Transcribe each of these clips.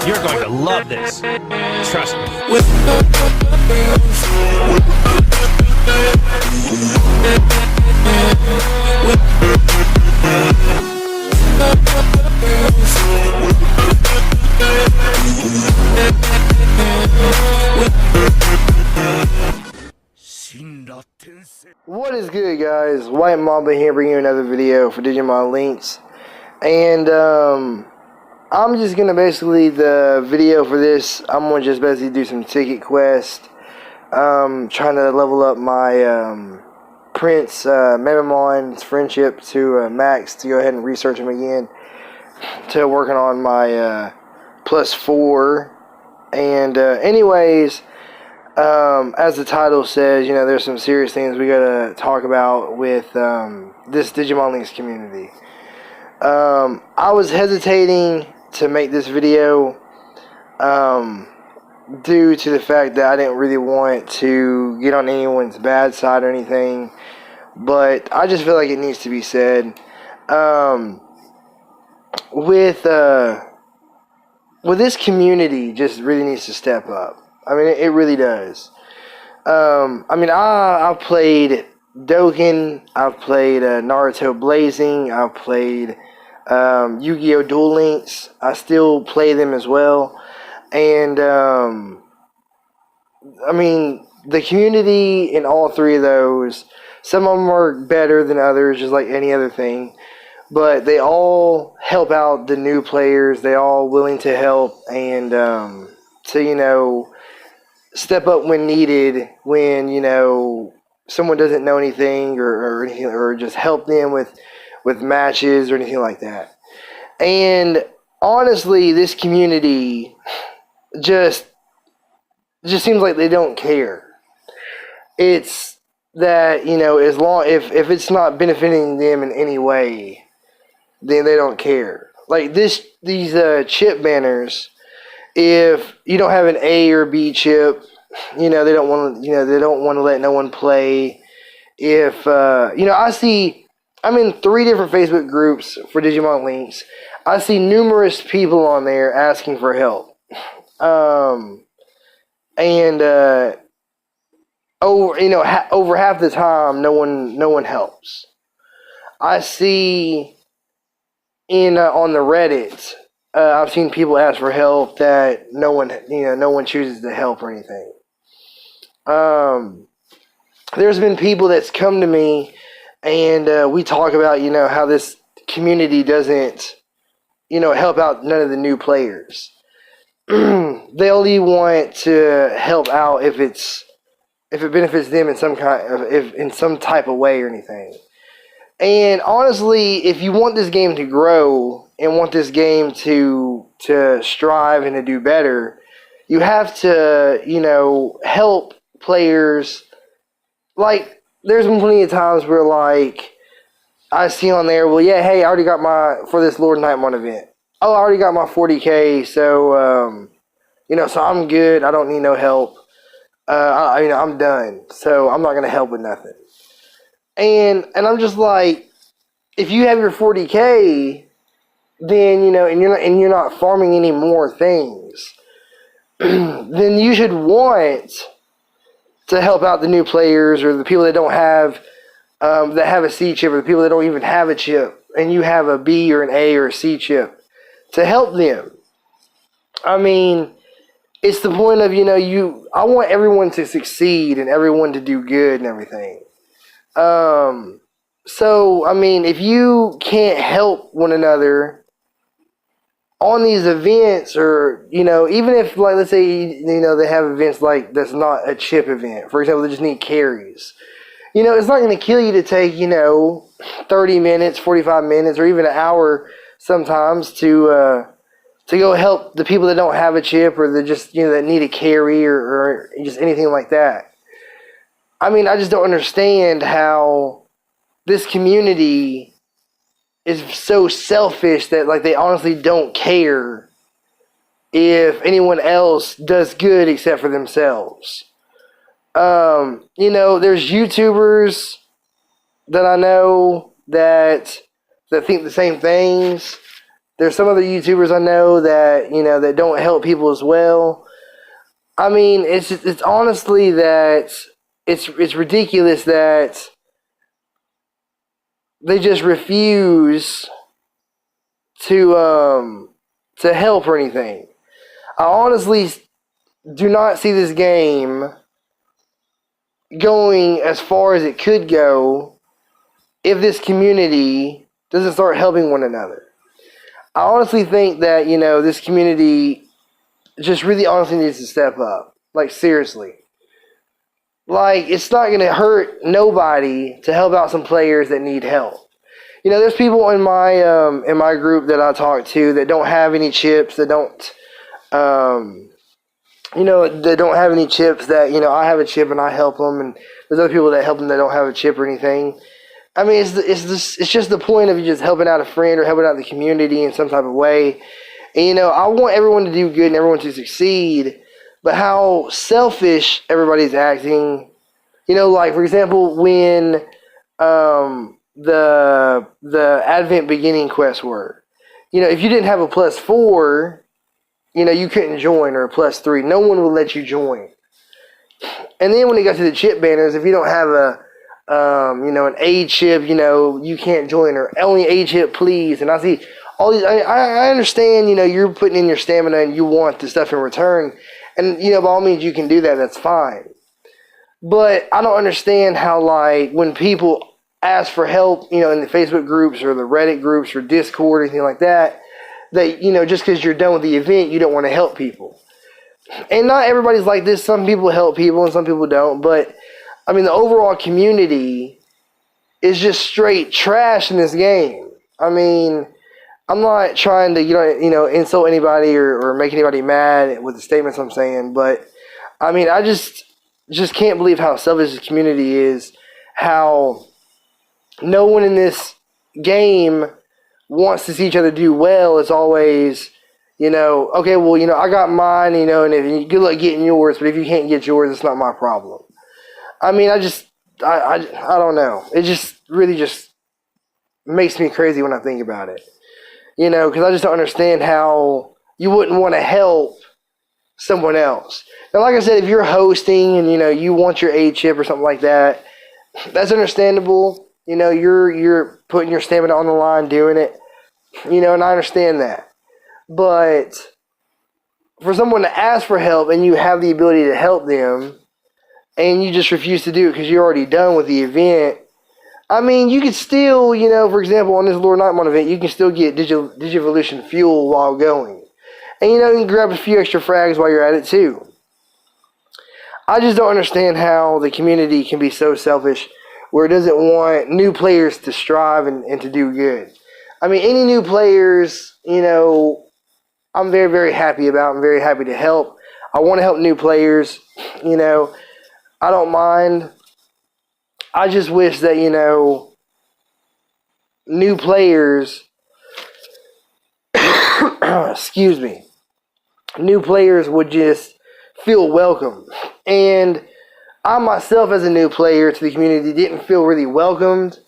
You're going to love this. Trust me. What is good, guys? White Mamba here, bringing you another video for Digimon Links. And I'm just gonna the video for this, I'm gonna just basically do some ticket quest. Trying to level up my Prince Mememon's friendship to Max, to go ahead and research him again, to working on my +4. And anyways, as the title says, you know, there's some serious things we gotta talk about with this Digimon Links community. I was hesitating to make this video due to the fact that I didn't really want to get on anyone's bad side or anything, but I just feel like it needs to be said. With this community, just really needs to step up. I mean, it really does. I mean, I've played Dokkan, I've played Naruto Blazing, I've played Yu-Gi-Oh! Duel Links. I still play them as well. And, I mean, the community in all three of those, some of them are better than others, just like any other thing. But they all help out the new players. They all willing to help and to, you know, step up when needed, when, you know, someone doesn't know anything, or just help them with matches or anything like that. And honestly, this community just seems like they don't care. It's that, you know, as long if it's not benefiting them in any way, then they don't care. Like these chip banners, if you don't have an A or B chip, you know, they don't want to let no one play. If you know, I'm in 3 different Facebook groups for Digimon Links. I see numerous people on there asking for help. And over half the time, no one helps. I see on the Reddit, I've seen people ask for help that no one chooses to help or anything. There's been people that's come to me, and we talk about, you know, how this community doesn't, you know, help out none of the new players. They only want to help out if it benefits them in some type of way or anything. And honestly, if you want this game to grow and want this game to strive and to do better, you have to, you know, help players. Like, there's been plenty of times where, like, I see on there, well, yeah, hey, I already got for this Lord Nightmon event. Oh, I already got my 40K, so, you know, so I'm good. I don't need no help. You know, I'm done. So I'm not going to help with nothing. And I'm just like, if you have your 40K, then, you know, and you're not farming any more things, then you should want to help out the new players, or the people that don't have, that have a C chip, or the people that don't even have a chip, and you have a B or an A or a C chip, to help them. I mean, it's the point of, you know, I want everyone to succeed and everyone to do good and everything. So, I mean, if you can't help one another on these events, or, you know, even if, like, let's say, you know, they have events like that's not a chip event. For example, they just need carries. You know, it's not going to kill you to take, you know, 30 minutes, 45 minutes, or even an hour sometimes to go help the people that don't have a chip, or that just, you know, that need a carry, or just anything like that. I mean, I just don't understand how this community is so selfish that, like, they honestly don't care if anyone else does good except for themselves. You know, there's YouTubers that I know that think the same things. There's some other YouTubers I know that, that don't help people as well. I mean, it's honestly that it's ridiculous that they just refuse to help or anything. I honestly do not see this game going as far as it could go if this community doesn't start helping one another. I honestly think that, this community just really honestly needs to step up. Like, seriously. Like, it's not going to hurt nobody to help out some players that need help. There's people in my group that I talk to that don't have any chips, that don't, that don't have any chips, that, I have a chip and I help them, and there's other people that help them that don't have a chip or anything. I mean, it's just the point of you just helping out a friend or helping out the community in some type of way. And, I want everyone to do good and everyone to succeed, but how selfish everybody's acting. Like, for example, when the Advent beginning quests were, if you didn't have a +4, you couldn't join, or a +3. No one would let you join. And then when it got to the chip banners, if you don't have an A chip, you can't join, or only A chip, please. And I see all these. I understand, you're putting in your stamina and you want the stuff in return, and by all means you can do that. That's fine. But I don't understand how, like, when people ask for help, in the Facebook groups or the Reddit groups or Discord or anything like that, that, just because you're done with the event, you don't want to help people. And not everybody's like this. Some people help people and some people don't. But, I mean, the overall community is just straight trash in this game. I mean, I'm not trying to, insult anybody or make anybody mad with the statements I'm saying. But, I mean, I just can't believe how selfish the community is. How no one in this game wants to see each other do well. It's always, okay, well, I got mine, and if good luck getting yours, but if you can't get yours, it's not my problem. I mean, I don't know. It just really just makes me crazy when I think about it. Because I just don't understand how you wouldn't want to help someone else. Now, like I said, if you're hosting and, you want your A chip or something like that, that's understandable. You're putting your stamina on the line doing it, and I understand that. But for someone to ask for help and you have the ability to help them and you just refuse to do it because you're already done with the event, I mean, you could still, for example, on this Lord Nightmon event, you can still get Digivolution fuel while going. And, you can grab a few extra frags while you're at it, too. I just don't understand how the community can be so selfish where it doesn't want new players to strive and to do good. I mean, any new players, I'm very, very happy about. I'm very happy to help. I want to help new players. I don't mind. I just wish that, new players, excuse me, new players would just feel welcome. And I myself, as a new player to the community, didn't feel really welcomed.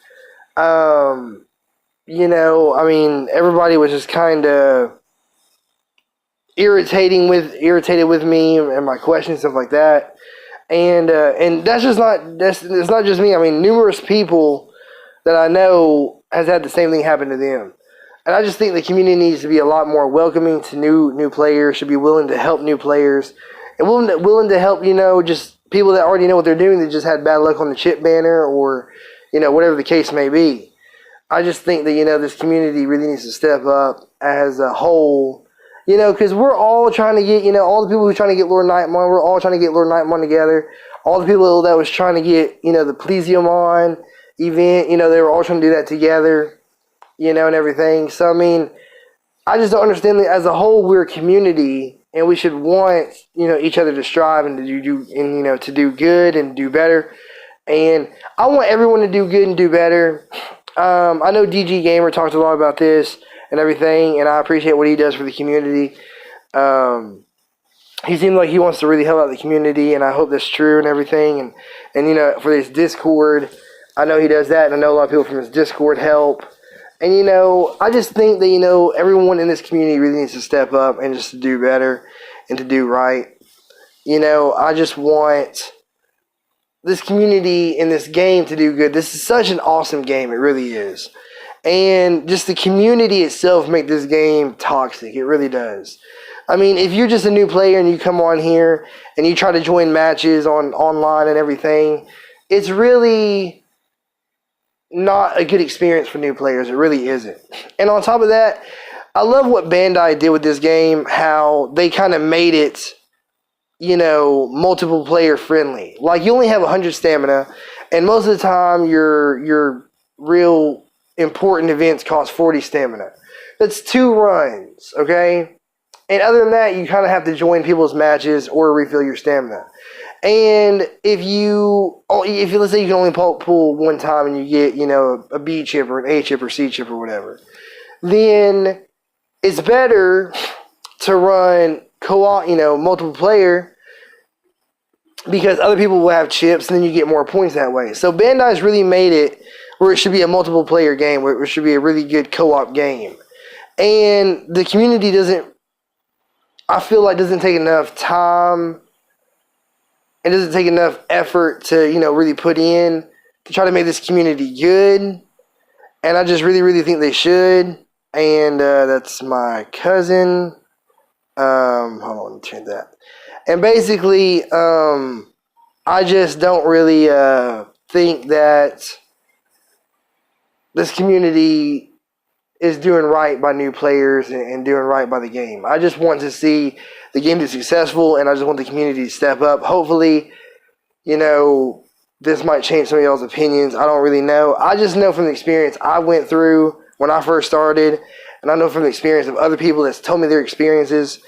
I mean, everybody was just kind of irritated with me and my questions, stuff like that. And that's it's not just me. I mean, numerous people that I know has had the same thing happen to them. And I just think the community needs to be a lot more welcoming to new players, should be willing to help new players, and willing to help, just people that already know what they're doing, that just had bad luck on the chip banner, or, whatever the case may be. I just think that, this community really needs to step up as a whole, because we're all trying to get, all the people who are trying to get Lord Nightmon, we're all trying to get Lord Nightmon together. All the people that was trying to get, the Plesiomon event, they were all trying to do that together, and everything. So, I mean, I just don't understand that as a whole, we're a community, and we should want, each other to strive and to do good and do better. And I want everyone to do good and do better. I know DG Gamer talks a lot about this and everything, and I appreciate what he does for the community. He seems like he wants to really help out the community, and I hope that's true and everything. And for this Discord, I know he does that, and I know a lot of people from his Discord help. And, you know, I just think that, you know, everyone in this community really needs to step up and just to do better and to do right. You know, I just want this community and this game to do good. This is such an awesome game. It really is. And just the community itself make this game toxic. It really does. I mean, if you're just a new player and you come on here and you try to join matches online and everything, it's really not a good experience for new players. It really isn't. And on top of that, I love what Bandai did with this game, how they kind of made it, you know, multiple player friendly. Like, you only have 100 stamina, and most of the time your real important events cost 40 stamina. That's 2 runs, okay? And other than that, you kind of have to join people's matches or refill your stamina. And if let's say you can only pull one time and you get, you know, a B chip or an A chip or C chip or whatever, then it's better to run co-op, you know, multiple player, because other people will have chips and then you get more points that way. So Bandai's really made it where it should be a multiple player game, where it should be a really good co-op game. And the community I feel like doesn't take enough time. It doesn't take enough effort to, you know, really put in to try to make this community good. And I just really, really think they should. And that's my cousin. Hold on, let me change that. And basically, I just don't really think that this community is doing right by new players and doing right by the game. I just want to see the game be successful, and I just want the community to step up. Hopefully, you know, this might change some of y'all's opinions. I don't really know. I just know from the experience I went through when I first started, and I know from the experience of other people that's told me their experiences,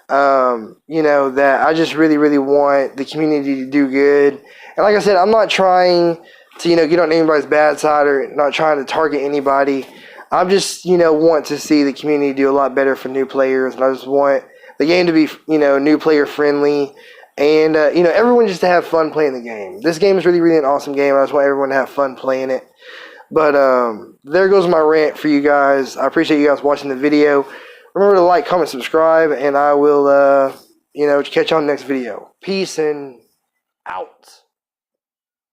you know, that I just really, really want the community to do good. And like I said, I'm not trying to, you know, get on anybody's bad side or not trying to target anybody. I just, you know, want to see the community do a lot better for new players, and I just want the game to be, you know, new player friendly, and, you know, everyone just to have fun playing the game. This game is really, really an awesome game. I just want everyone to have fun playing it. But there goes my rant for you guys. I appreciate you guys watching the video. Remember to like, comment, subscribe, and I will, you know, catch you on the next video. Peace and out.